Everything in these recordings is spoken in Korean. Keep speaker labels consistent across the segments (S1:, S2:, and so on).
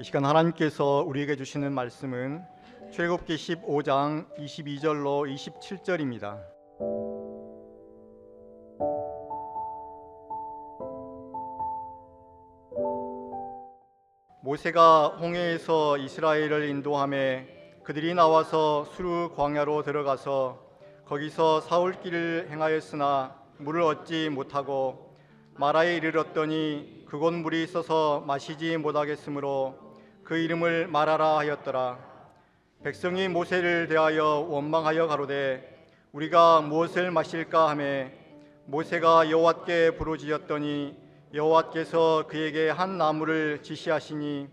S1: 이 시간 하나님께서 우리에게 주시는 말씀은 출애굽기 15장 22절로 27절입니다. 모세가 홍해에서 이스라엘을 인도하매 그들이 나와서 수르 광야로 들어가서 거기서 사흘 길을 행하였으나 물을 얻지 못하고 마라에 이르렀더니 그곳 물이 있어서 마시지 못하겠으므로 그 이름을 마라라 하였더라. 백성이 모세를 대하여 원망하여 가로되 우리가 무엇을 마실까 하매 모세가 여호와께 부르짖었더니 여호와께서 그에게 한 나무를 지시하시니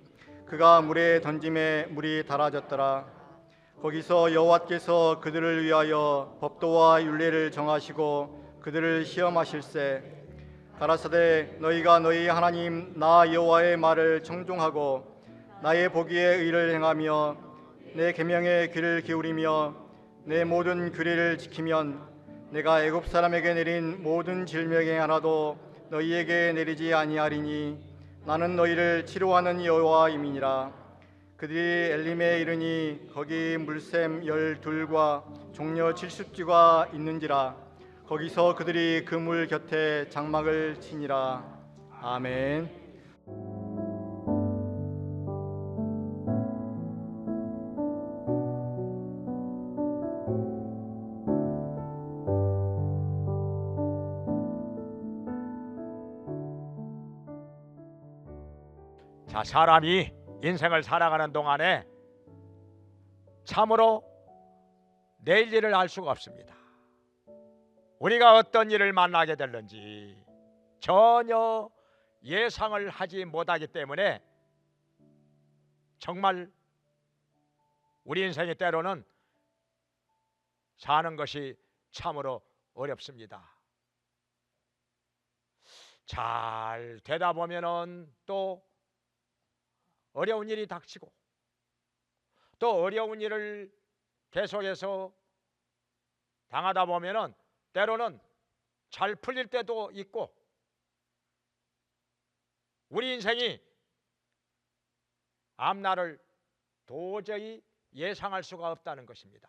S1: 그가 물에 던짐에 물이 달아졌더라. 거기서 여호와께서 그들을 위하여 법도와 율례를 정하시고 그들을 시험하실세. 가라사대 너희가 너희 하나님 나 여호와의 말을 청종하고 나의 보기에 의를 행하며 내 계명에 귀를 기울이며 내 모든 규례를 지키면 내가 애굽 사람에게 내린 모든 질명에 하나도 너희에게 내리지 아니하리니 나는 너희를 치료하는 여호와임이니라. 그들이 엘림에 이르니 거기 물샘 12과 종려 70쥐가 있는지라. 거기서 그들이 그 물 곁에 장막을 치니라. 아멘.
S2: 자, 사람이 인생을 살아가는 동안에 참으로 내일 일을 알 수가 없습니다. 우리가 어떤 일을 만나게 될는지 전혀 예상을 하지 못하기 때문에 정말 우리 인생이 때로는 사는 것이 참으로 어렵습니다. 잘 되다 보면은 또 어려운 일이 닥치고 또 어려운 일을 계속해서 당하다 보면은 때로는 잘 풀릴 때도 있고 우리 인생이 앞날을 도저히 예상할 수가 없다는 것입니다.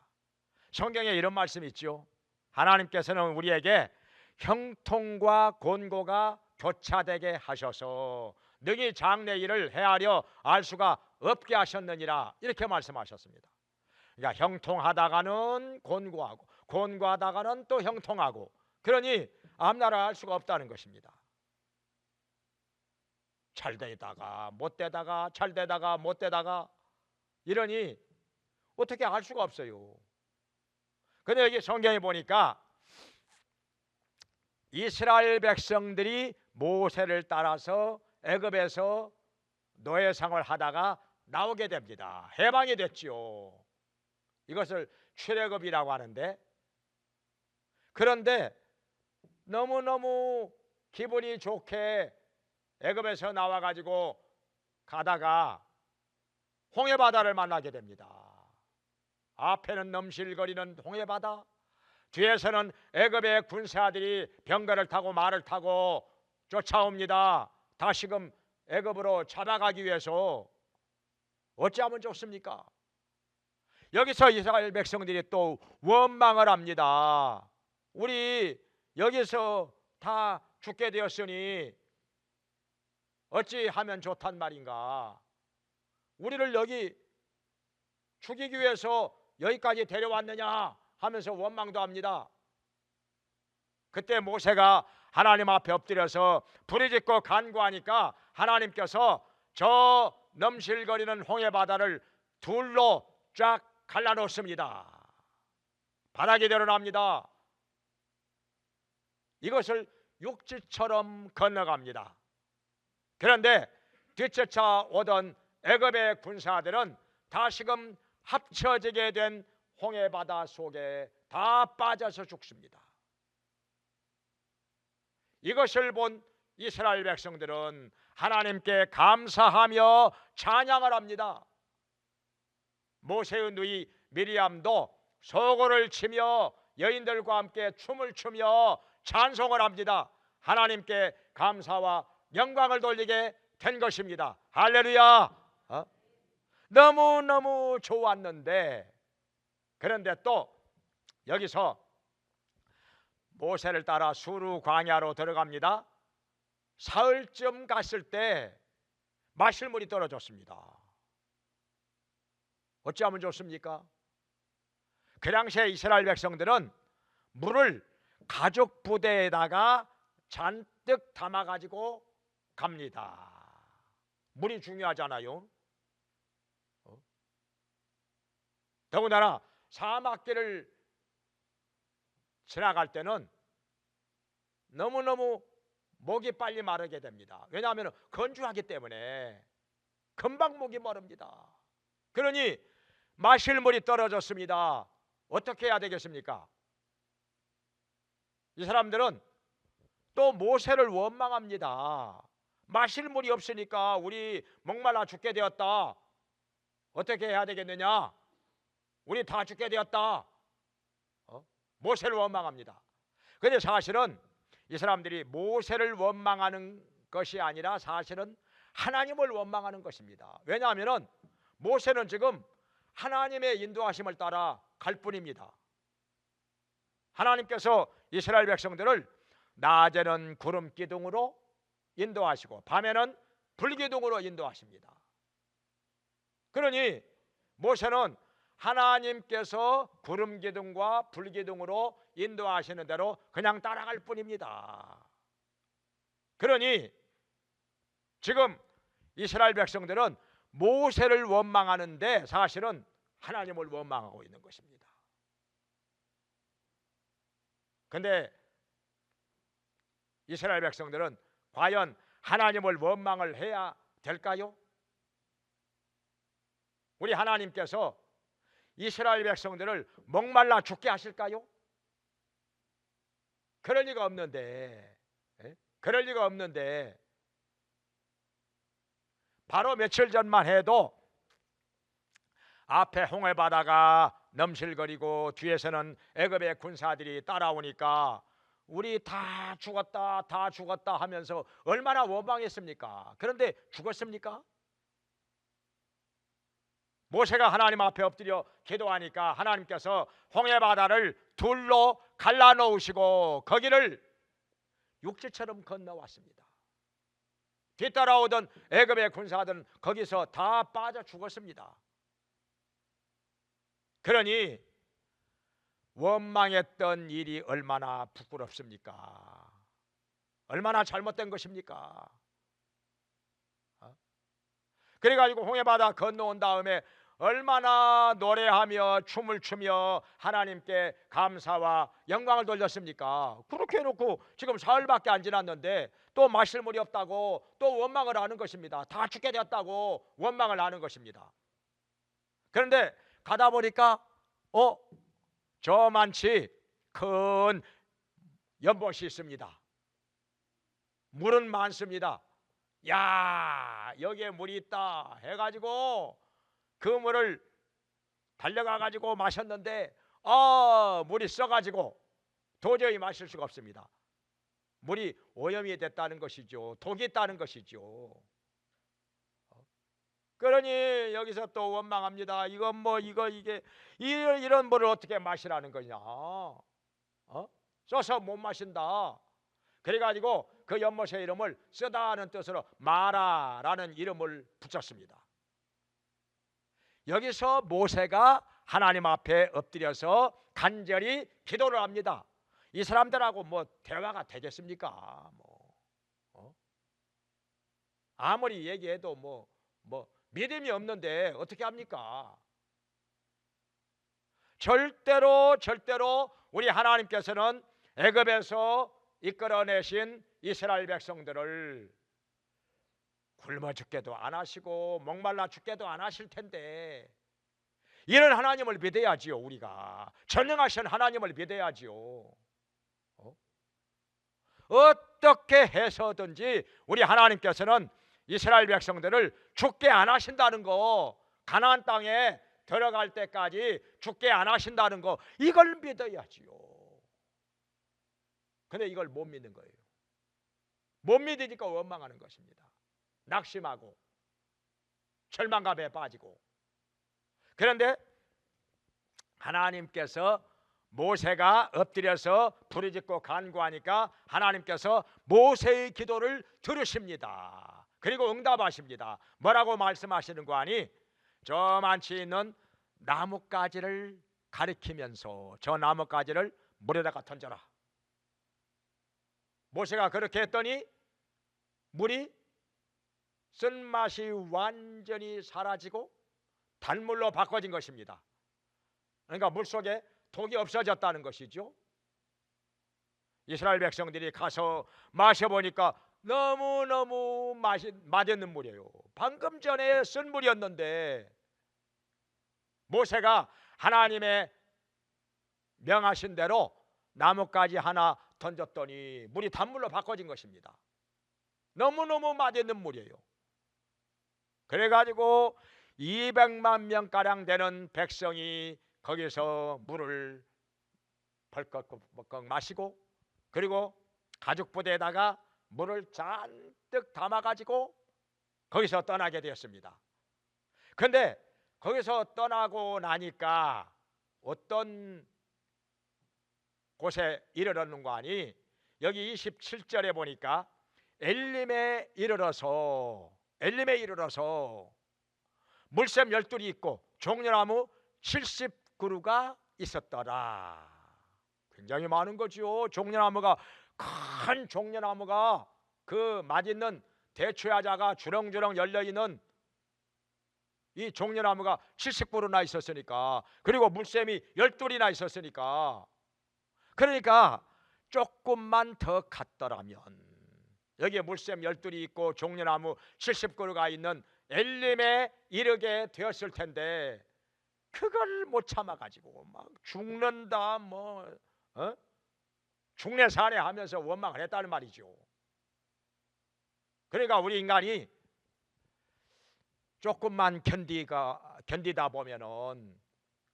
S2: 성경에 이런 말씀이 있죠. 하나님께서는 우리에게 형통과 곤고가 교차되게 하셔서 능히 장래 일을 헤아려 알 수가 없게 하셨느니라, 이렇게 말씀하셨습니다. 그러니까 형통하다가는 곤고하고 곤고하다가는 또 형통하고, 그러니 앞날을 알 수가 없다는 것입니다. 잘 되다가 못 되다가 잘 되다가 못 되다가 이러니 어떻게 알 수가 없어요. 근데 여기 성경에 보니까 이스라엘 백성들이 모세를 따라서 애굽에서 노예 생활을 하다가 나오게 됩니다. 해방이 됐지요. 이것을 출애굽이라고 하는데, 그런데 너무너무 기분이 좋게 애굽에서 나와가지고 가다가 홍해바다를 만나게 됩니다. 앞에는 넘실거리는 홍해바다, 뒤에서는 애굽의 군사들이 병거를 타고 말을 타고 쫓아옵니다. 다시금 애굽으로 잡아가기 위해서. 어찌하면 좋습니까? 여기서 이스라엘 백성들이 또 원망을 합니다. 우리 여기서 다 죽게 되었으니 어찌하면 좋단 말인가? 우리를 여기 죽이기 위해서 여기까지 데려왔느냐 하면서 원망도 합니다. 그때 모세가 하나님 앞에 엎드려서 부르짖고 간구하니까 하나님께서 저 넘실거리는 홍해바다를 둘로 쫙 갈라놓습니다. 바닥이 드러납니다. 이것을 육지처럼 건너갑니다. 그런데 뒤쫓아 오던 애굽의 군사들은 다시금 합쳐지게 된 홍해바다 속에 다 빠져서 죽습니다. 이것을 본 이스라엘 백성들은 하나님께 감사하며 찬양을 합니다. 모세의 누이 미리암도 소고를 치며 여인들과 함께 춤을 추며 찬송을 합니다. 하나님께 감사와 영광을 돌리게 된 것입니다. 할렐루야. 너무너무 좋았는데, 그런데 또 여기서 모세를 따라 수르 광야로 들어갑니다. 사흘쯤 갔을 때 마실 물이 떨어졌습니다. 어찌하면 좋습니까? 그 당시에 이스라엘 백성들은 물을 가죽 부대에다가 잔뜩 담아 가지고 갑니다. 물이 중요하잖아요. 더군다나 사막길을 지나갈 때는 너무너무 목이 빨리 마르게 됩니다. 왜냐하면 건조하기 때문에 금방 목이 마릅니다. 그러니 마실 물이 떨어졌습니다. 어떻게 해야 되겠습니까? 이 사람들은 또 모세를 원망합니다. 마실 물이 없으니까 우리 목말라 죽게 되었다. 어떻게 해야 되겠느냐? 우리 다 죽게 되었다. 모세를 원망합니다. 그런데 사실은 이 사람들이 모세를 원망하는 것이 아니라 사실은 하나님을 원망하는 것입니다. 왜냐하면 모세는 지금 하나님의 인도하심을 따라 갈 뿐입니다. 하나님께서 이스라엘 백성들을 낮에는 구름 기둥으로 인도하시고 밤에는 불 기둥으로 인도하십니다. 그러니 모세는 하나님께서 구름 기둥과 불 기둥으로 인도하시는 대로 그냥 따라갈 뿐입니다. 그러니 지금 이스라엘 백성들은 모세를 원망하는데 사실은 하나님을 원망하고 있는 것입니다. 그런데 이스라엘 백성들은 과연 하나님을 원망을 해야 될까요? 우리 하나님께서 이스라엘 백성들을 목말라 죽게 하실까요? 그럴 리가 없는데, 그럴 리가 없는데, 바로 며칠 전만 해도 앞에 홍해 바다가 넘실거리고 뒤에서는 애굽의 군사들이 따라오니까 우리 다 죽었다 다 죽었다 하면서 얼마나 원망했습니까? 그런데 죽었습니까? 모세가 하나님 앞에 엎드려 기도하니까 하나님께서 홍해 바다를 둘로 갈라놓으시고 거기를 육지처럼 건너왔습니다. 뒤따라오던 애굽의 군사들은 거기서 다 빠져 죽었습니다. 그러니 원망했던 일이 얼마나 부끄럽습니까? 얼마나 잘못된 것입니까? 그래가지고 홍해바다 건너온 다음에 얼마나 노래하며 춤을 추며 하나님께 감사와 영광을 돌렸습니까? 그렇게 해놓고 지금 사흘밖에 안 지났는데 또 마실 물이 없다고 또 원망을 하는 것입니다. 다 죽게 되었다고 원망을 하는 것입니다. 그런데 가다 보니까 저만치 큰 연못이 있습니다. 물은 많습니다. 야, 여기에 물이 있다 해가지고 그 물을 달려가 가지고 마셨는데 물이 써가지고 도저히 마실 수가 없습니다. 물이 오염이 됐다는 것이죠. 독이 있다는 것이죠. 그러니 여기서 또 원망합니다. 이건 뭐 이게 이런 물을 어떻게 마시라는 거냐? 써서 못 마신다. 그래가지고 그 연못의 이름을 쓰다는 뜻으로 마라라는 이름을 붙였습니다. 여기서 모세가 하나님 앞에 엎드려서 간절히 기도를 합니다. 이 사람들하고 뭐 대화가 되겠습니까? 아무리 얘기해도 뭐 믿음이 없는데 어떻게 합니까? 절대로 우리 하나님께서는 애굽에서 이끌어내신 이스라엘 백성들을 굶어 죽게도 안 하시고 목말라 죽게도 안 하실 텐데 이런 하나님을 믿어야지요. 우리가 전능하신 하나님을 믿어야지요. 어떻게 해서든지 우리 하나님께서는 이스라엘 백성들을 죽게 안 하신다는 거, 가나안 땅에 들어갈 때까지 죽게 안 하신다는 거, 이걸 믿어야지요. 근데 이걸 못 믿는 거예요. 못 믿으니까 원망하는 것입니다. 낙심하고 절망감에 빠지고 그런데 하나님께서 모세가 엎드려서 부르짖고 간구하니까 하나님께서 모세의 기도를 들으십니다. 그리고 응답하십니다. 뭐라고 말씀하시는 거 아니? 저 많이 있는 나뭇가지를 가리키면서 저 나뭇가지를 물에다가 던져라. 모세가 그렇게 했더니 물이 쓴맛이 완전히 사라지고 단물로 바꿔진 것입니다. 그러니까 물속에 독이 없어졌다는 것이죠. 이스라엘 백성들이 가서 마셔보니까 너무너무 맛있는 물이에요. 방금 전에 쓴 물이었는데 모세가 하나님의 명하신 대로 나뭇가지 하나 던졌더니 물이 단물로 바꿔진 것입니다. 너무너무 맛있는 물이에요. 그래가지고 200만 명가량 되는 백성이 거기서 물을 벌컥벌컥 마시고 그리고 가죽 부대에다가 물을 잔뜩 담아가지고 거기서 떠나게 되었습니다. 그런데 거기서 떠나고 나니까 어떤 곳에 이르렀는가 하니 여기 27절에 보니까 엘림에 이르러서 물샘 12이 있고 종려나무 70그루가 있었더라. 굉장히 많은 거죠. 종려나무가 큰 종려나무가 그 맛있는 대추야자가 주렁주렁 열려있는 이 종려나무가 70그루나 있었으니까 그리고 물샘이 12이나 있었으니까 그러니까 조금만 더 갔더라면 여기에 물샘 12이 있고 종려나무 70그루가 있는 엘림에 이르게 되었을 텐데 그걸 못 참아가지고 막 죽는다 죽내 사내 하면서 원망을 했다는 말이죠. 그러니까 우리 인간이 조금만 견디다 보면은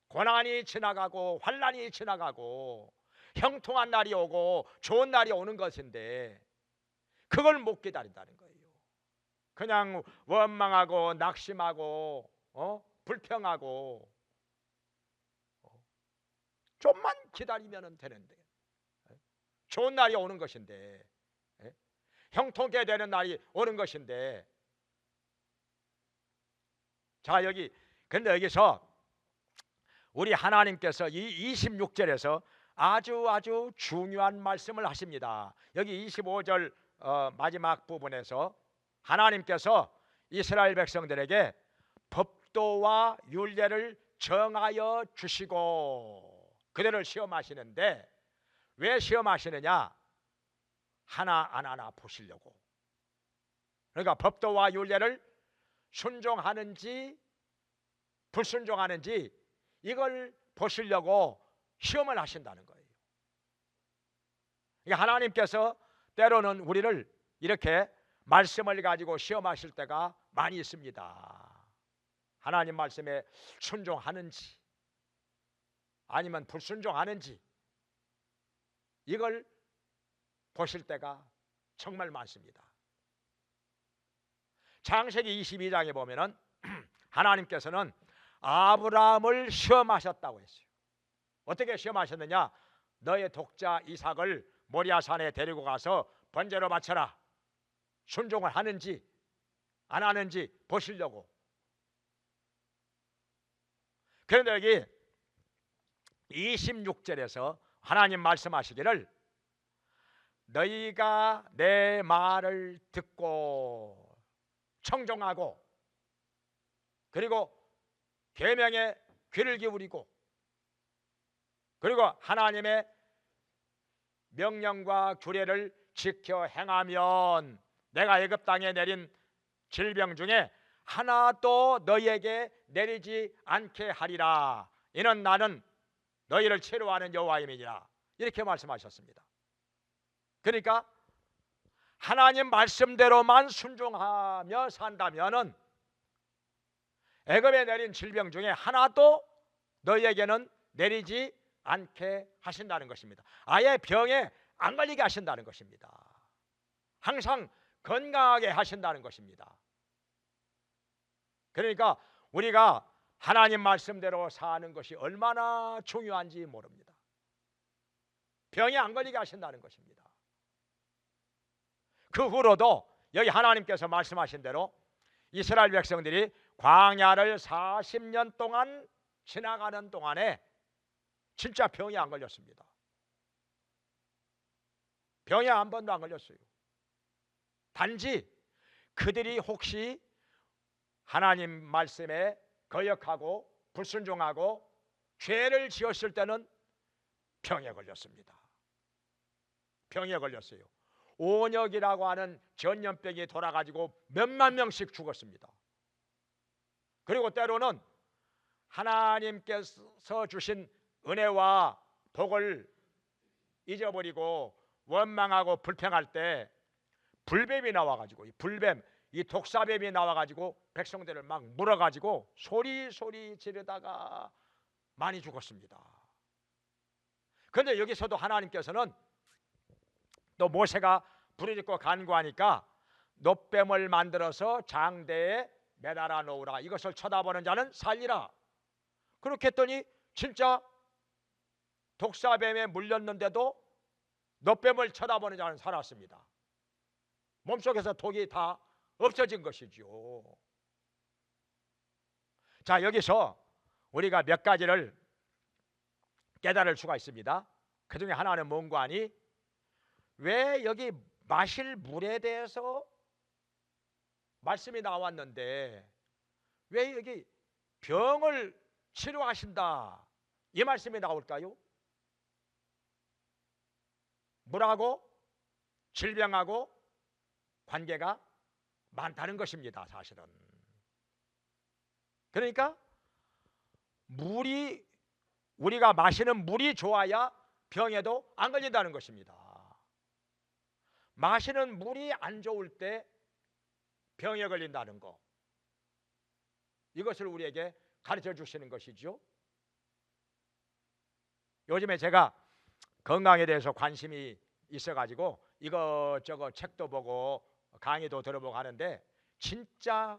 S2: 고난이 지나가고 환난이 지나가고 형통한 날이 오고 좋은 날이 오는 것인데 그걸 못 기다린다는 거예요. 그냥 원망하고 낙심하고 불평하고 좀만 기다리면 되는데 좋은 날이 오는 것인데 형통하게 되는 날이 오는 것인데 자 근데 여기서 우리 하나님께서 이 26절에서 아주 중요한 말씀을 하십니다. 여기 25절 마지막 부분에서 하나님께서 이스라엘 백성들에게 법도와 율례를 정하여 주시고 그들을 시험하시는데 왜 시험하시느냐? 하나하나 보시려고. 그러니까 법도와 율례를 순종하는지 불순종하는지 이걸 보시려고 시험을 하신다는 거예요. 그러니까 하나님께서 때로는 우리를 이렇게 말씀을 가지고 시험하실 때가 많이 있습니다. 하나님 말씀에 순종하는지 아니면 불순종하는지 이걸 보실 때가 정말 많습니다. 창세기 22장에 보면은 하나님께서는 아브라함을 시험하셨다고 했어요. 어떻게 시험하셨느냐? 너의 독자 이삭을 모리아산에 데리고 가서 번제로 바쳐라. 순종을 하는지 안 하는지 보시려고. 그런데 여기 26절에서 하나님 말씀하시기를 너희가 내 말을 듣고 청종하고 그리고 계명에 귀를 기울이고 그리고 하나님의 명령과 규례를 지켜 행하면 내가 애굽 땅에 내린 질병 중에 하나도 너희에게 내리지 않게 하리라. 이는 나는 너희를 치료하는 여호와임이니라. 이렇게 말씀하셨습니다. 그러니까 하나님 말씀대로만 순종하며 산다면은 애굽에 내린 질병 중에 하나도 너희에게는 내리지 않게 하신다는 것입니다. 아예 병에 안 걸리게 하신다는 것입니다. 항상 건강하게 하신다는 것입니다. 그러니까 우리가 하나님 말씀대로 사는 것이 얼마나 중요한지 모릅니다. 병이 안 걸리게 하신다는 것입니다. 그 후로도 여기 하나님께서 말씀하신 대로 이스라엘 백성들이 광야를 40년 동안 지나가는 동안에 진짜 병이 안 걸렸습니다. 병이 한 번도 안 걸렸어요. 단지 그들이 혹시 하나님 말씀에 거역하고 불순종하고 죄를 지었을 때는 병에 걸렸습니다. 병에 걸렸어요. 온역이라고 하는 전염병이 돌아가지고 몇만 명씩 죽었습니다. 그리고 때로는 하나님께서 주신 은혜와 복을 잊어버리고 원망하고 불평할 때 불뱀이 나와가지고 이 독사뱀이 나와가지고 백성들을 막 물어가지고 소리 지르다가 많이 죽었습니다. 그런데 여기서도 하나님께서는 또 모세가 부르짖고 간구하니까 놋뱀을 만들어서 장대에 매달아 놓으라. 이것을 쳐다보는 자는 살리라. 그렇게 했더니 진짜 독사뱀에 물렸는데도 놋뱀을 쳐다보는 자는 살았습니다. 몸속에서 독이 다 없어진 것이죠. 자, 여기서 우리가 몇 가지를 깨달을 수가 있습니다. 그 중에 하나는 뭔가 하니, 왜 여기 마실 물에 대해서 말씀이 나왔는데 왜 여기 병을 치료하신다 이 말씀이 나올까요? 물하고 질병하고 관계가 많다는 것입니다. 사실은. 그러니까 우리가 마시는 물이 좋아야 병에도 안 걸린다는 것입니다. 마시는 물이 안 좋을 때 병에 걸린다는 거, 이것을 우리에게 가르쳐 주시는 것이죠. 요즘에 제가 건강에 대해서 관심이 있어가지고 이것저것 책도 보고 강의도 들어보고 하는데, 진짜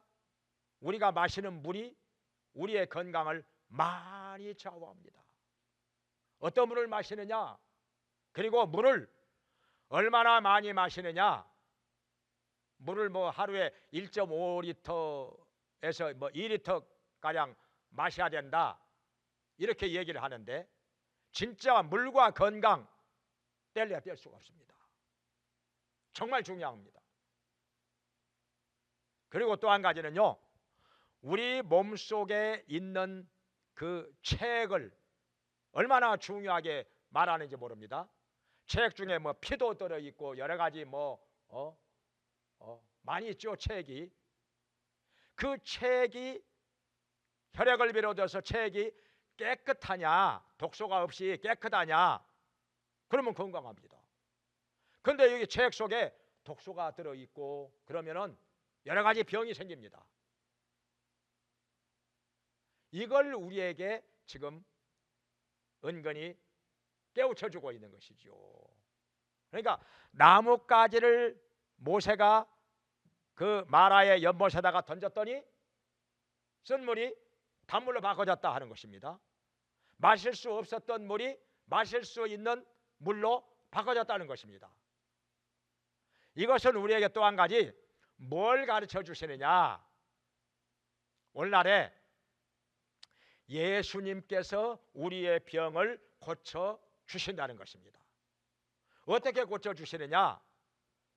S2: 우리가 마시는 물이 우리의 건강을 많이 좌우합니다. 어떤 물을 마시느냐, 그리고 물을 얼마나 많이 마시느냐. 물을 하루에 1.5리터에서 2리터 가량 마셔야 된다 이렇게 얘기를 하는데, 진짜 물과 건강 뗄래야 뗄 수가 없습니다. 정말 중요합니다. 그리고 또 한 가지는요, 우리 몸속에 있는 그 체액을 얼마나 중요하게 말하는지 모릅니다. 체액 중에 피도 들어있고 여러 가지 많이 있죠. 체액이. 그 체액이, 혈액을 비롯해서 체액이 깨끗하냐, 독소가 없이 깨끗하냐, 그러면 건강합니다. 그런데 여기 체액 속에 독소가 들어있고 그러면은 여러 가지 병이 생깁니다. 이걸 우리에게 지금 은근히 깨우쳐주고 있는 것이죠. 그러니까 나뭇가지를 모세가 그 마라의 연못에다가 던졌더니 쓴물이 단물로 바꿔졌다 하는 것입니다. 마실 수 없었던 물이 마실 수 있는 물로 바꿔졌다는 것입니다. 이것은 우리에게 또 한 가지 뭘 가르쳐 주시느냐, 오늘날에 예수님께서 우리의 병을 고쳐 주신다는 것입니다. 어떻게 고쳐 주시느냐,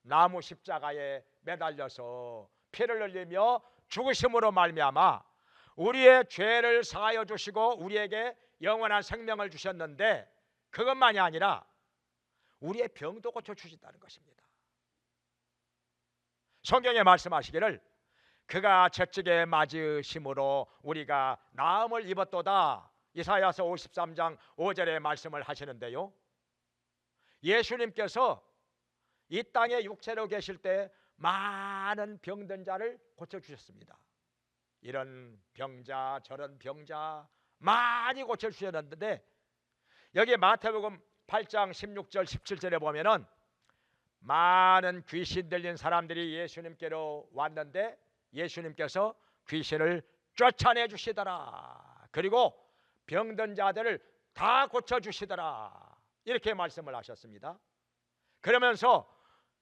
S2: 나무 십자가에 매달려서 피를 흘리며 죽으심으로 말미암아 우리의 죄를 사하여 주시고 우리에게 영원한 생명을 주셨는데, 그것만이 아니라 우리의 병도 고쳐 주신다는 것입니다. 성경에 말씀하시기를 그가 채찍에 맞으심으로 우리가 나음을 입었도다, 이사야서 53장 5절에 말씀을 하시는데요, 예수님께서 이 땅에 육체로 계실 때 많은 병든 자를 고쳐주셨습니다. 이런 병자 저런 병자 많이 고쳐주셨는데, 여기 마태복음 8장 16절 17절에 보면은 많은 귀신 들린 사람들이 예수님께로 왔는데 예수님께서 귀신을 쫓아내 주시더라. 그리고 병든 자들을 다 고쳐주시더라, 이렇게 말씀을 하셨습니다. 그러면서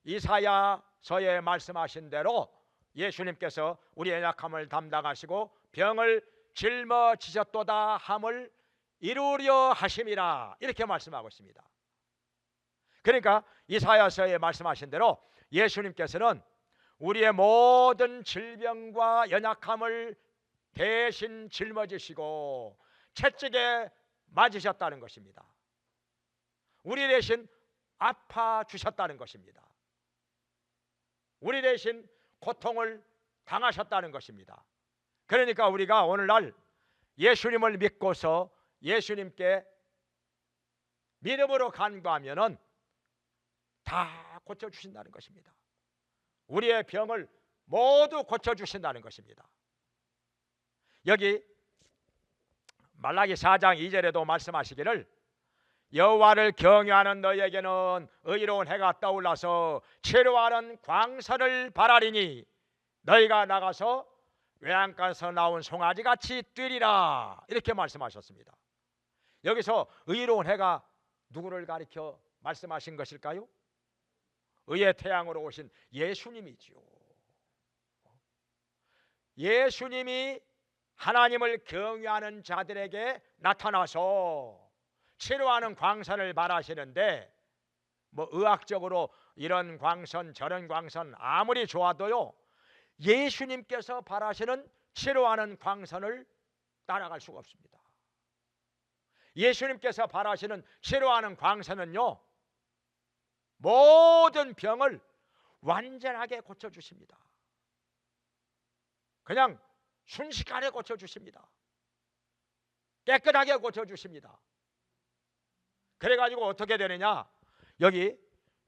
S2: 이사야서에 말씀하신 대로 예수님께서 우리의 약함을 담당하시고 병을 짊어지셨도다 함을 이루려 하심이라, 이렇게 말씀하고 있습니다. 그러니까 이사야서에 말씀하신 대로 예수님께서는 우리의 모든 질병과 연약함을 대신 짊어지시고 채찍에 맞으셨다는 것입니다. 우리 대신 아파 주셨다는 것입니다. 우리 대신 고통을 당하셨다는 것입니다. 그러니까 우리가 오늘날 예수님을 믿고서 예수님께 믿음으로 간구하면은 다 고쳐주신다는 것입니다. 우리의 병을 모두 고쳐주신다는 것입니다. 여기 말라기 4장 2절에도 말씀하시기를 여호와를 경외하는 너희에게는 의로운 해가 떠올라서 치료하는 광선을 바라리니 너희가 나가서 외양간에서 나온 송아지같이 뛰리라, 이렇게 말씀하셨습니다. 여기서 의로운 해가 누구를 가리켜 말씀하신 것일까요? 의의 태양으로 오신 예수님이지요. 예수님이 하나님을 경외하는 자들에게 나타나서 치료하는 광선을 말하시는데, 뭐 의학적으로 이런 광선 저런 광선 아무리 좋아도요, 예수님께서 바라시는 치료하는 광선을 따라갈 수가 없습니다. 예수님께서 바라시는 치료하는 광선은요, 모든 병을 완전하게 고쳐주십니다. 그냥 순식간에 고쳐주십니다. 깨끗하게 고쳐주십니다. 그래가지고 어떻게 되느냐, 여기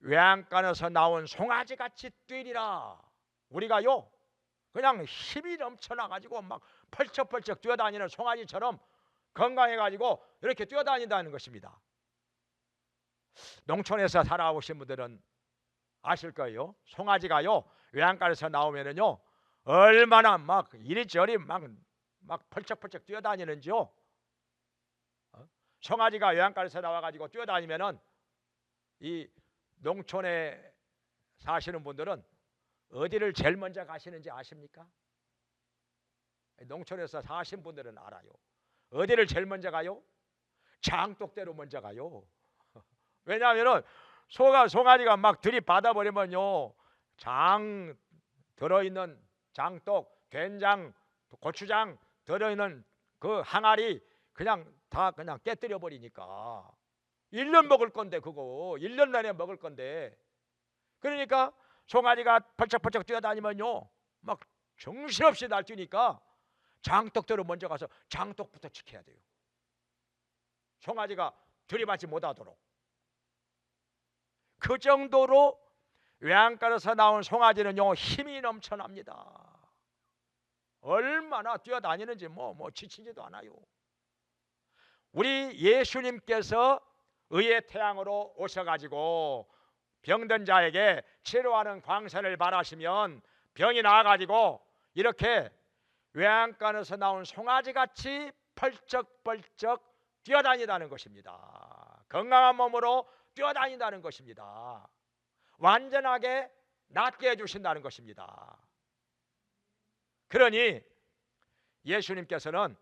S2: 외양간에서 나온 송아지같이 뛰리라. 우리가요 그냥 힘이 넘쳐나가지고 막 펄쩍펄쩍 뛰어다니는 송아지처럼 건강해가지고 이렇게 뛰어다닌다는 것입니다. 농촌에서 살아오신 분들은 아실 거예요. 송아지가요 외양간에서 나오면은요 얼마나 막 이리저리 막 펄쩍펄쩍 뛰어다니는지요. 송아지가 외양간에서 나와가지고 뛰어다니면은 이 농촌에 사시는 분들은 어디를 제일 먼저 가시는지 아십니까? 농촌에서 사신 분들은 알아요. 어디를 제일 먼저 가요? 장독대로 먼저 가요. 왜냐하면은 송아지가 막 들이받아 버리면요, 장 들어있는 장독, 된장, 고추장 들어있는 그 항아리 그냥 다 그냥 깨뜨려 버리니까 1년 먹을 건데, 그거 1년 내내 먹을 건데, 그러니까 송아지가 펄쩍펄쩍 뛰어다니면요 막 정신없이 날뛰니까 장독대로 먼저 가서 장독부터 지켜야 돼요. 송아지가 들이받지 못하도록. 그 정도로 외양간에서 나온 송아지는요 힘이 넘쳐납니다. 얼마나 뛰어다니는지 뭐 지치지도 않아요. 우리 예수님께서 의의 태양으로 오셔가지고 병든 자에게 치료하는 광선을 바라시면 병이 나아가지고 이렇게 외양간에서 나온 송아지같이 펄쩍펄쩍 뛰어다니다는 것입니다. 건강한 몸으로 뛰어다닌다는 것입니다. 완전하게 낫게 해주신다는 것입니다. 그러니 예수님께서는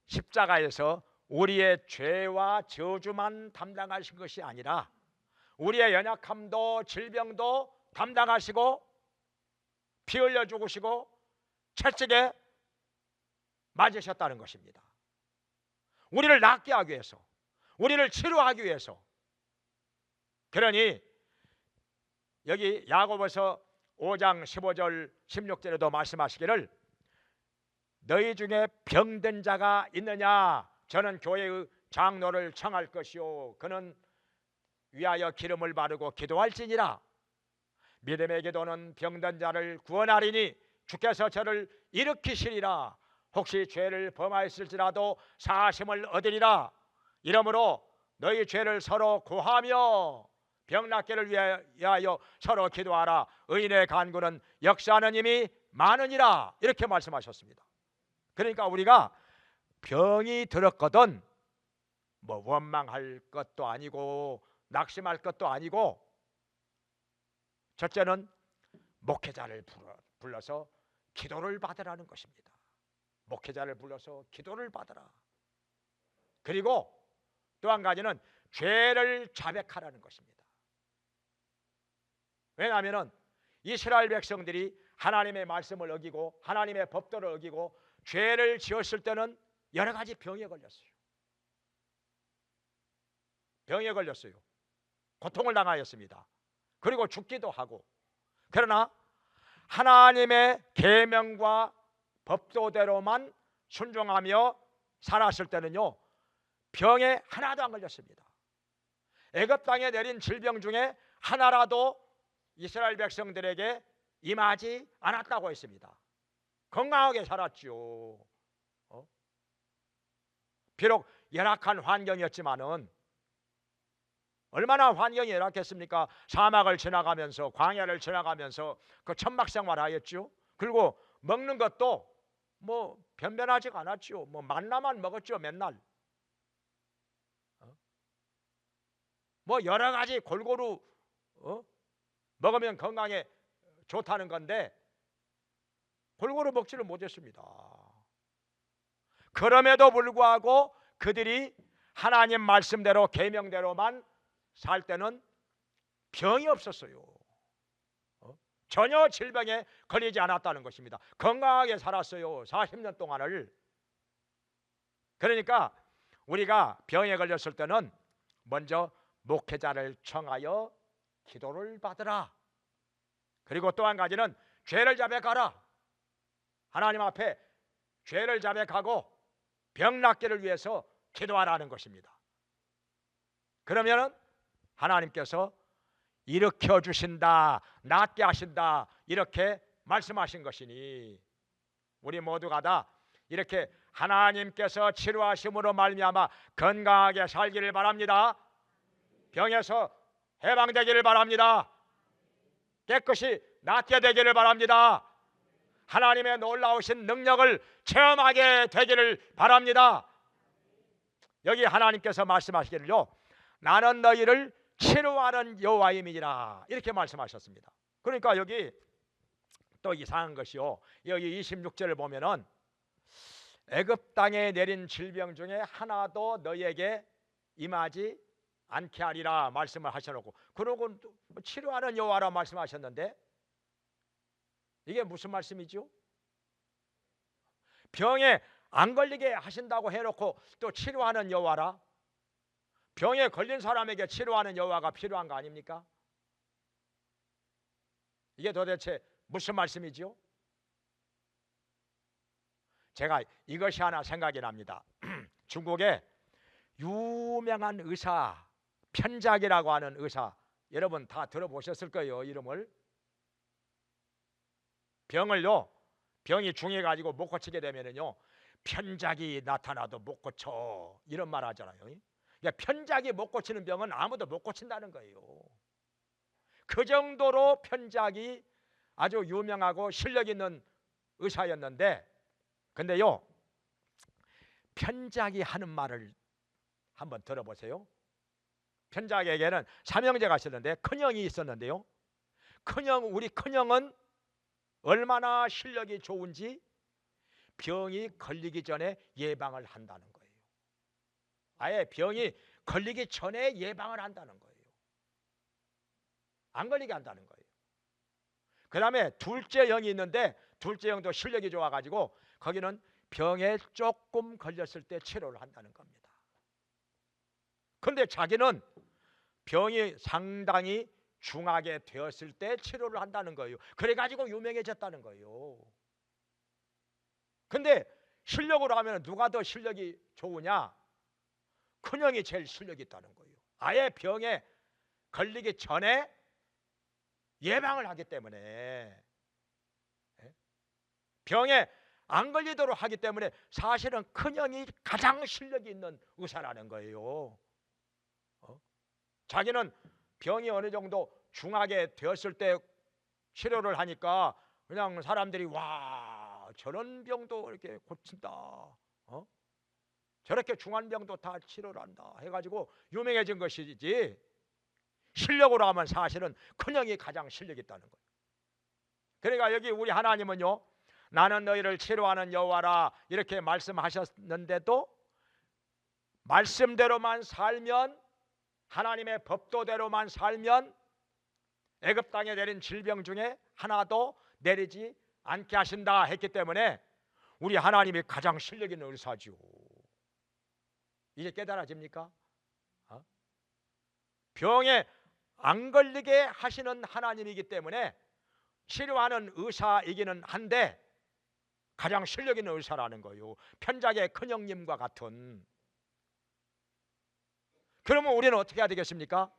S2: 십자가에서 우리의 죄와 저주만 담당하신 것이 아니라 우리의 연약함도 질병도 담당하시고 피 흘려 죽으시고 채찍에 맞으셨다는 것입니다. 우리를 낫게 하기 위해서, 우리를 치료하기 위해서. 그러니 여기 야고보서 5장 15절 16절에도 말씀하시기를 너희 중에 병든 자가 있느냐, 저는 교회의 장로를 청할 것이요 그는 위하여 기름을 바르고 기도할지니라. 믿음의 기도는 병든 자를 구원하리니 주께서 저를 일으키시리라. 혹시 죄를 범하였을지라도 사하심을 얻으리라. 이러므로 너희 죄를 서로 고하며 병 낫기를 위하여 서로 기도하라. 의인의 간구는 역사하는 힘이 많으니라. 이렇게 말씀하셨습니다. 그러니까 우리가 병이 들었거든 뭐 원망할 것도 아니고 낙심할 것도 아니고 첫째는 목회자를 불러서 기도를 받으라는 것입니다. 목회자를 불러서 기도를 받으라. 그리고 또 한 가지는 죄를 자백하라는 것입니다. 왜냐하면 이스라엘 백성들이 하나님의 말씀을 어기고 하나님의 법도를 어기고 죄를 지었을 때는 여러 가지 병에 걸렸어요. 병에 걸렸어요. 고통을 당하였습니다. 그리고 죽기도 하고. 그러나 하나님의 계명과 법도대로만 순종하며 살았을 때는요, 병에 하나도 안 걸렸습니다. 애굽 땅에 내린 질병 중에 하나라도 이스라엘 백성들에게 임하지 않았다고 했습니다. 건강하게 살았죠. 비록 열악한 환경이었지만은 얼마나 환경이 열악했습니까? 사막을 지나가면서 광야를 지나가면서 그 천막생활 하였죠. 그리고 먹는 것도 뭐 변변하지가 않았죠. 뭐 만나만 먹었죠, 맨날. 뭐 여러 가지 골고루 먹으면 건강에 좋다는 건데 골고루 먹지를 못했습니다. 그럼에도 불구하고 그들이 하나님 말씀대로 계명대로만 살 때는 병이 없었어요. 전혀 질병에 걸리지 않았다는 것입니다. 건강하게 살았어요. 40년 동안을. 그러니까 우리가 병에 걸렸을 때는 먼저 목회자를 청하여 기도를 받으라. 그리고 또 한 가지는 죄를 자백하라. 하나님 앞에 죄를 자백하고 병 낫기를 위해서 기도하라는 것입니다. 그러면 하나님께서 일으켜 주신다, 낫게 하신다, 이렇게 말씀하신 것이니 우리 모두가 다 이렇게 하나님께서 치료하심으로 말미암아 건강하게 살기를 바랍니다. 병에서 해방되기를 바랍니다. 깨끗이 낫게 되기를 바랍니다. 하나님의 놀라우신 능력을 체험하게 되기를 바랍니다. 여기 하나님께서 말씀하시기를요, 나는 너희를 치료하는 여호와임이니라, 이렇게 말씀하셨습니다. 그러니까 여기 또 이상한 것이요, 여기 26절을 보면은 애굽 땅에 내린 질병 중에 하나도 너희에게 임하지 않게 하리라 말씀을 하셔놓고, 그러고 치료하는 여호와라 말씀하셨는데 이게 무슨 말씀이죠? 병에 안 걸리게 하신다고 해놓고 또 치료하는 여호와라? 병에 걸린 사람에게 치료하는 여호와가 필요한 거 아닙니까? 이게 도대체 무슨 말씀이죠? 제가 이것이 하나 생각이 납니다. 중국에 유명한 의사, 편작이라고 하는 의사, 여러분 다 들어보셨을 거예요, 이름을. 병이 중해가지고 못 고치게 되면은요, 편작이 나타나도 못 고쳐, 이런 말 하잖아요. 그러니까 편작이 못 고치는 병은 아무도 못 고친다는 거예요. 그 정도로 편작이 아주 유명하고 실력 있는 의사였는데, 근데요, 편작이 하는 말을 한번 들어보세요. 편작에게는 삼형제가 있었는데 큰형이 있었는데요, 우리 큰형은 얼마나 실력이 좋은지 병이 걸리기 전에 예방을 한다는 거예요. 아예 병이 걸리기 전에 예방을 한다는 거예요. 안 걸리게 한다는 거예요. 그 다음에 둘째 형이 있는데 둘째 형도 실력이 좋아가지고 거기는 병에 조금 걸렸을 때 치료를 한다는 겁니다. 그런데 자기는 병이 상당히 중하게 되었을 때 치료를 한다는 거예요. 그래가지고 유명해졌다는 거예요. 근데 실력으로 하면 누가 더 실력이 좋으냐? 큰형이 제일 실력이 있다는 거예요. 아예 병에 걸리기 전에 예방을 하기 때문에, 병에 안 걸리도록 하기 때문에 사실은 큰형이 가장 실력이 있는 의사라는 거예요. 자기는 병이 어느 정도 중하게 되었을 때 치료를 하니까 그냥 사람들이 와, 저런 병도 이렇게 고친다, 저렇게 중환병도 다 치료를 한다 해가지고 유명해진 것이지, 실력으로 하면 사실은 큰형이 가장 실력 있다는 거예요. 그러니까 여기 우리 하나님은요, 나는 너희를 치료하는 여호와라 이렇게 말씀하셨는데도 말씀대로만 살면, 하나님의 법도대로만 살면 애굽 땅에 내린 질병 중에 하나도 내리지 않게 하신다 했기 때문에 우리 하나님이 가장 실력 있는 의사죠. 이제 깨달아집니까? 병에 안 걸리게 하시는 하나님이기 때문에 치료하는 의사이기는 한데 가장 실력 있는 의사라는 거예요. 편작의 큰형님과 같은. 그러면 우리는 어떻게 해야 되겠습니까?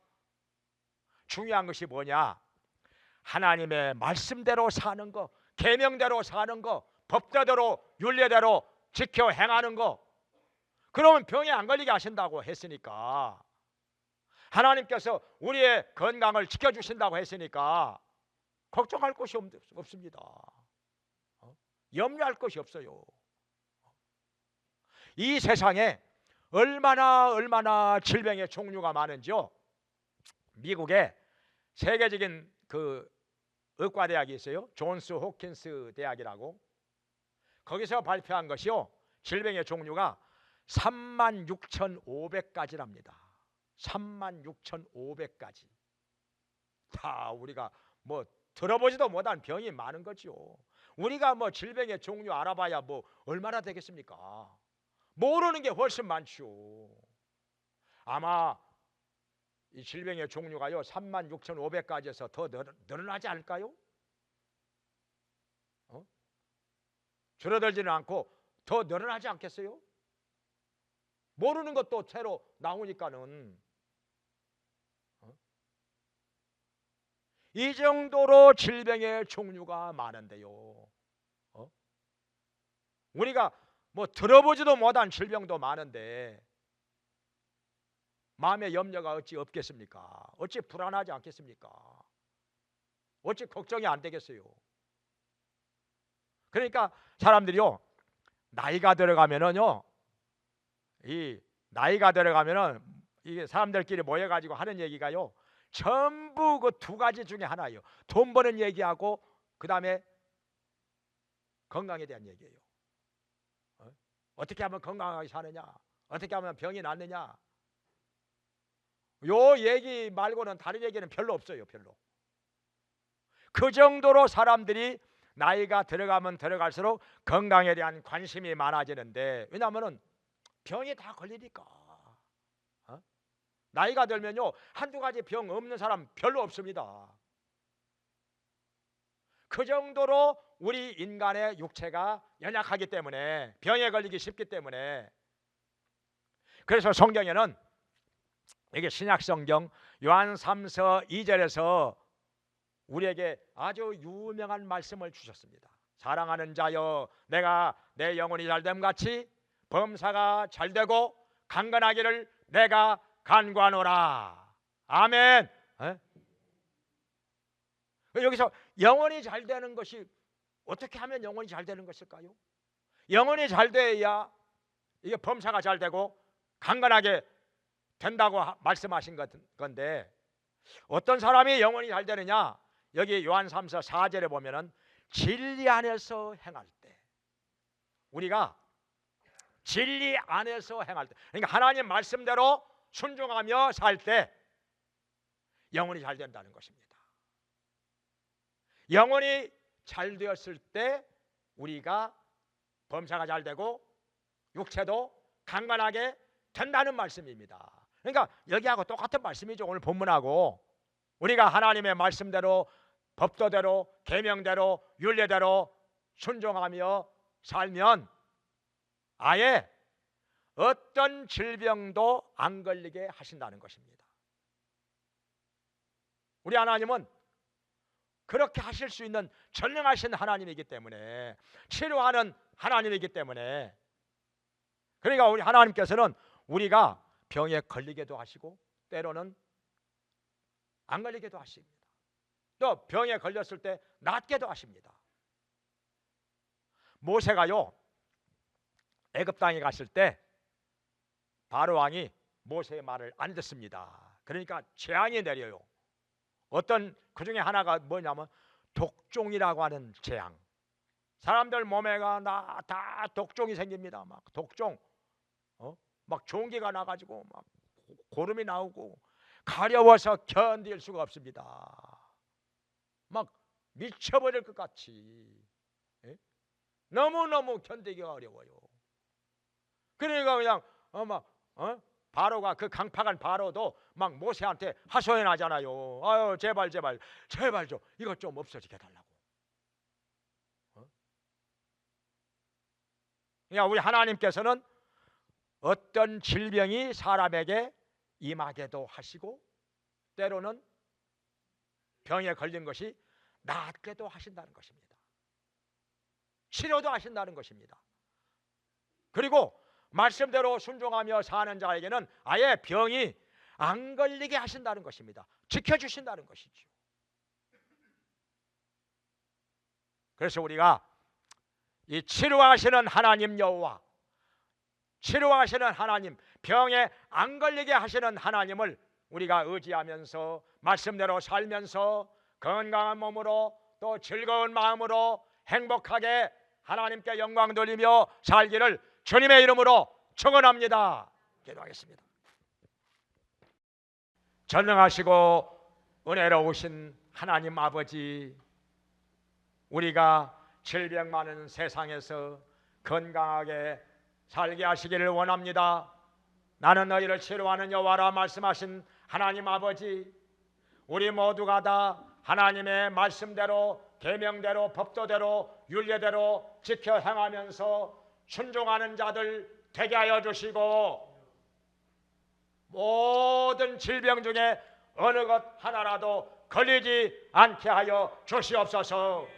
S2: 중요한 것이 뭐냐? 하나님의 말씀대로 사는 거, 계명대로 사는 거, 법대로 윤례대로 지켜 행하는 거. 그러면 병에 안 걸리게 하신다고 했으니까, 하나님께서 우리의 건강을 지켜주신다고 했으니까 걱정할 것이 없습니다. 염려할 것이 없어요. 이 세상에 얼마나 질병의 종류가 많은지요. 미국에 세계적인 그 의과대학이 있어요. 존스 호킨스 대학이라고. 거기서 발표한 것이요, 질병의 종류가 36,500가지랍니다. 36,500가지. 다 우리가 뭐 들어보지도 못한 병이 많은 거죠. 우리가 뭐 질병의 종류 알아봐야 뭐 얼마나 되겠습니까? 모르는 게 훨씬 많죠. 아마 이 질병의 종류가요 36,500가지에서 더 늘어나지 않을까요? 줄어들지는 않고 더 늘어나지 않겠어요? 모르는 것도 새로 나오니까는. 이 정도로 질병의 종류가 많은데요. 우리가 뭐 들어보지도 못한 질병도 많은데 마음의 염려가 어찌 없겠습니까? 어찌 불안하지 않겠습니까? 어찌 걱정이 안 되겠어요? 그러니까 사람들이요, 나이가 들어가면은요, 이 나이가 들어가면은 이게 사람들끼리 모여가지고 하는 얘기가요, 전부 그 두 가지 중에 하나예요. 돈 버는 얘기하고 그 다음에 건강에 대한 얘기예요. 어떻게 하면 건강하게 사느냐, 어떻게 하면 병이 낫느냐, 요 얘기 말고는 다른 얘기는 별로 없어요. 별로. 그 정도로 사람들이 나이가 들어가면 들어갈수록 건강에 대한 관심이 많아지는데, 왜냐하면 병이 다 걸리니까. 나이가 들면요 한두 가지 병 없는 사람 별로 없습니다. 그 정도로 우리 인간의 육체가 연약하기 때문에, 병에 걸리기 쉽기 때문에. 그래서 성경에는, 이게 신약 성경 요한 3서 2절에서 우리에게 아주 유명한 말씀을 주셨습니다. 사랑하는 자여, 내가 내 영혼이 잘됨 같이 범사가 잘되고 강건하기를 내가 간구하노라. 아멘. 여기서 영혼이 잘되는 것이 어떻게 하면 영혼이 잘되는 것일까요? 영혼이 잘돼야 이게 범사가 잘되고 강건하게 된다고 말씀하신 건데, 어떤 사람이 영혼이 잘 되느냐? 여기 요한 3서 4절에 보면은 진리 안에서 행할 때, 우리가 진리 안에서 행할 때, 그러니까 하나님 말씀대로 순종하며 살 때 영혼이 잘 된다는 것입니다. 영혼이 잘 되었을 때 우리가 범사가 잘 되고 육체도 강건하게 된다는 말씀입니다. 그러니까 여기하고 똑같은 말씀이죠. 오늘 본문하고. 우리가 하나님의 말씀대로 법도대로 계명대로 윤례대로 순종하며 살면 아예 어떤 질병도 안 걸리게 하신다는 것입니다. 우리 하나님은 그렇게 하실 수 있는 전능하신 하나님이기 때문에, 치료하는 하나님이기 때문에, 그러니까 우리 하나님께서는 우리가 병에 걸리게도 하시고 때로는 안 걸리게도 하십니다. 또 병에 걸렸을 때 낫게도 하십니다. 모세가요 애굽 땅에 갔을 때 바로 왕이 모세의 말을 안 듣습니다. 그러니까 재앙이 내려요. 어떤 그 중에 하나가 뭐냐면 독종이라고 하는 재앙. 사람들 몸에가 다 독종이 생깁니다. 막 독종, 막 종기가 나가지고 막 고름이 나오고 가려워서 견딜 수가 없습니다. 막 미쳐버릴 것 같이, 예? 너무너무 견디기가 어려워요. 그러니까 그냥 바로가 그 강팍한 바로도 막 모세한테 하소연하잖아요. 아유 제발 좀 이것 좀 없어지게 달라고. 그러니까 우리 하나님께서는 어떤 질병이 사람에게 임하게도 하시고 때로는 병에 걸린 것이 낫게도 하신다는 것입니다. 치료도 하신다는 것입니다. 그리고 말씀대로 순종하며 사는 자에게는 아예 병이 안 걸리게 하신다는 것입니다. 지켜주신다는 것이죠. 그래서 우리가 이 치료하시는 하나님 여호와, 치료하시는 하나님, 병에 안 걸리게 하시는 하나님을 우리가 의지하면서 말씀대로 살면서 건강한 몸으로 또 즐거운 마음으로 행복하게 하나님께 영광 돌리며 살기를 주님의 이름으로 축원합니다. 기도하겠습니다. 전능하시고 은혜로우신 하나님 아버지, 우리가 질병 많은 세상에서 건강하게 살게 하시기를 원합니다. 나는 너희를 치료하는 여호와라 말씀하신 하나님 아버지, 우리 모두가 다 하나님의 말씀대로 계명대로 법도대로 율례대로 지켜 행하면서 순종하는 자들 되게 하여 주시고 모든 질병 중에 어느 것 하나라도 걸리지 않게 하여 주시옵소서.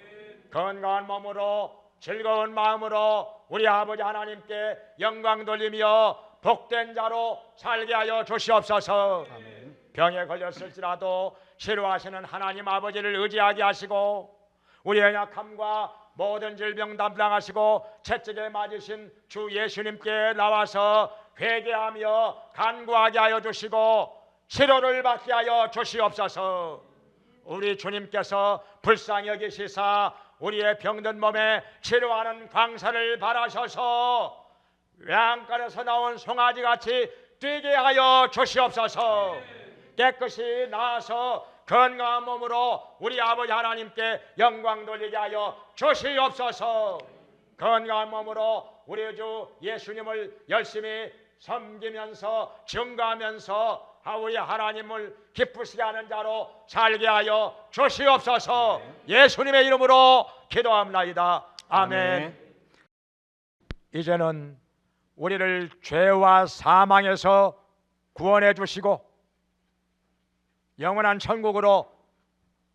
S2: 건강한 몸으로 즐거운 마음으로 우리 아버지 하나님께 영광 돌리며 복된 자로 살게 하여 주시옵소서.
S1: 아멘.
S2: 병에 걸렸을지라도 치료하시는 하나님 아버지를 의지하게 하시고 우리의 약함과 모든 질병 담당하시고 채찍에 맞으신 주 예수님께 나와서 회개하며 간구하게 하여 주시고 치료를 받게 하여 주시옵소서. 우리 주님께서 불쌍히 여기시사 우리의 병든 몸에 치료하는 광사를 바라셔서 외양간에서 나온 송아지같이 뛰게 하여 주시옵소서. 깨끗이 나아서 건강한 몸으로 우리 아버지 하나님께 영광 돌리게 하여 주시옵소서. 건강한 몸으로 우리 주 예수님을 열심히 섬기면서 증거하면서 우리 하나님을 기쁘시게 하는 자로 살게 하여 주시옵소서. 예수님의 이름으로 기도합나이다. 아멘. 이제는 우리를 죄와 사망에서 구원해 주시고 영원한 천국으로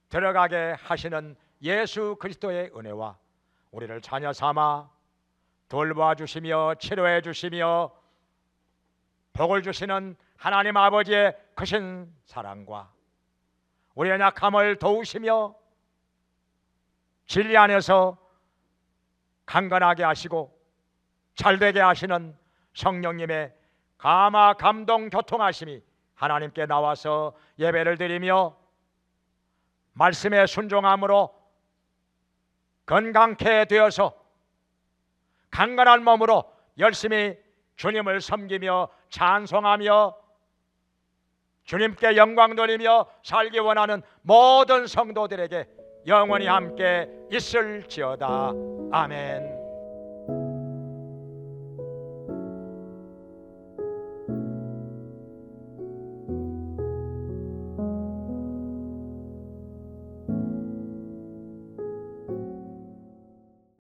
S2: 들어가게 하시는 예수 그리스도의 은혜와 우리를 자녀 삼아 돌보아 주시며 치료해 주시며 복을 주시는 하나님 아버지의 크신 사랑과 우리의 약함을 도우시며 진리 안에서 강건하게 하시고 잘되게 하시는 성령님의 감화 감동 교통하심이 하나님께 나와서 예배를 드리며 말씀에 순종함으로 건강케 되어서 강건한 몸으로 열심히 주님을 섬기며 찬송하며 주님께 영광 돌리며 살기 원하는 모든 성도들에게 영원히 함께 있을지어다. 아멘.